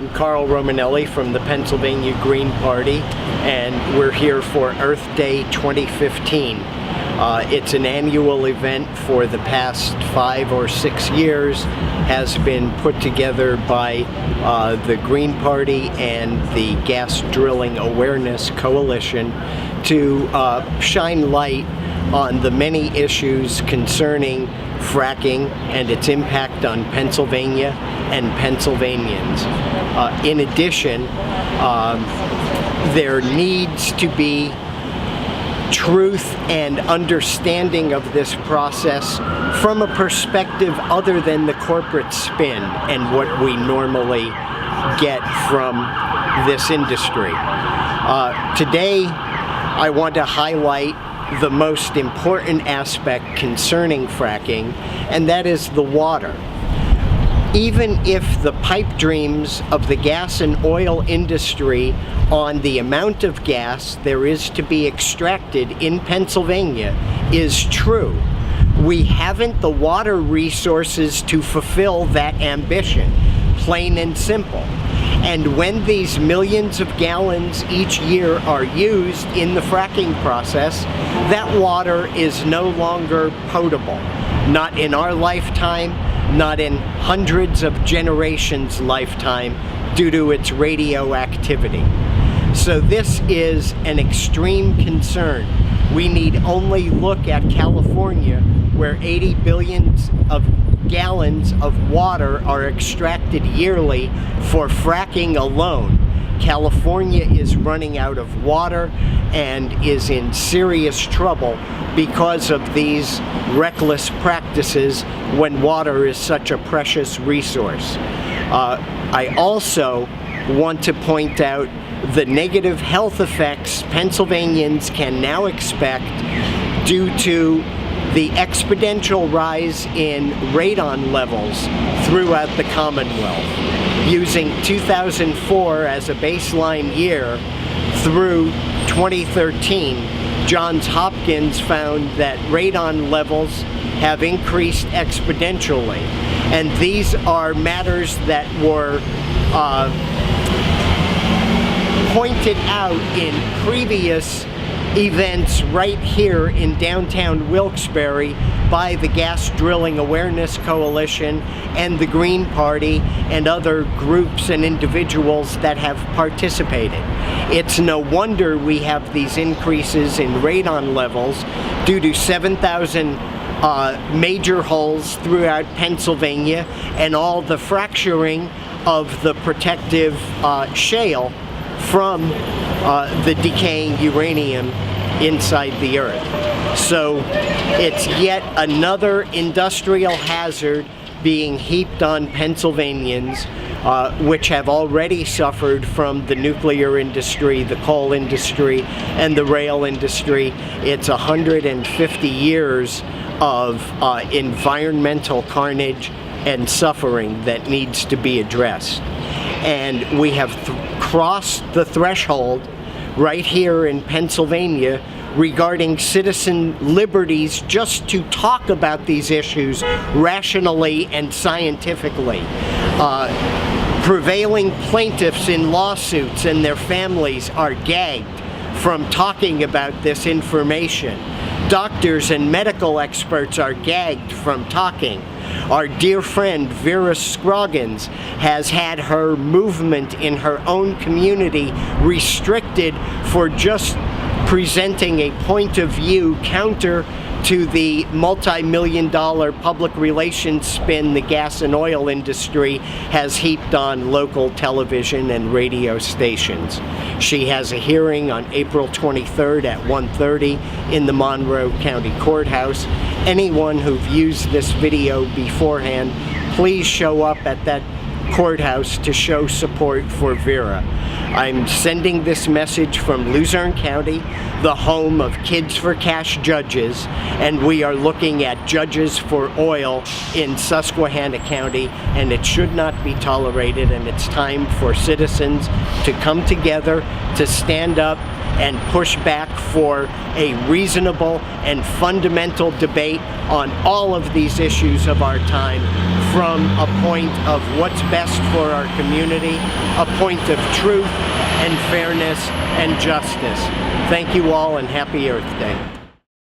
I'm Carl Romanelli from the Pennsylvania Green Party, and we're here for Earth Day 2015. It's an annual event for the past 5 or 6 years, has been put together by the Green Party and the Gas Drilling Awareness Coalition to shine light on the many issues concerning fracking and its impact on Pennsylvania and Pennsylvanians. In addition, there needs to be truth and understanding of this process from a perspective other than the corporate spin and what we normally get from this industry. Today, I want to highlight the most important aspect concerning fracking, and that is the water. Even if the pipe dreams of the gas and oil industry on the amount of gas there is to be extracted in Pennsylvania is true, we haven't the water resources to fulfill that ambition, plain and simple. And when these millions of gallons each year are used in the fracking process, that water is no longer potable. Not in our lifetime, not in hundreds of generations' lifetime, due to its radioactivity. So this is an extreme concern. We need only look at California, where 80 billion of gallons of water are extracted yearly for fracking alone. California is running out of water and is in serious trouble because of these reckless practices when water is such a precious resource. I also want to point out the negative health effects Pennsylvanians can now expect due to the exponential rise in radon levels throughout the Commonwealth. Using 2004 as a baseline year through 2013, Johns Hopkins found that radon levels have increased exponentially. And these are matters that were pointed out in previous events right here in downtown Wilkes-Barre by the Gas Drilling Awareness Coalition and the Green Party and other groups and individuals that have participated. It's no wonder we have these increases in radon levels due to 7,000 major holes throughout Pennsylvania and all the fracturing of the protective shale from the decaying uranium inside the earth. So it's yet another industrial hazard being heaped on Pennsylvanians, which have already suffered from the nuclear industry, the coal industry, and the rail industry. It's 150 years of environmental carnage and suffering that needs to be addressed. And we have crossed the threshold right here in Pennsylvania regarding citizen liberties just to talk about these issues rationally and scientifically. Prevailing plaintiffs in lawsuits and their families are gagged from talking about this information. Doctors and medical experts are gagged from talking. Our dear friend Vera Scroggins has had her movement in her own community restricted for just presenting a point of view counter to the multi-million-dollar public relations spin the gas and oil industry has heaped on local television and radio stations. She has a hearing on April 23rd at 1:30 in the Monroe County Courthouse. Anyone who views this video beforehand, please show up at that courthouse to show support for Vera. I'm sending this message from Luzerne County, the home of Kids for Cash judges, and we are looking at judges for oil in Susquehanna County, and it should not be tolerated, and it's time for citizens to come together to stand up and push back for a reasonable and fundamental debate on all of these issues of our time from a point of what's best for our community, a point of truth and fairness and justice. Thank you all, and happy Earth Day.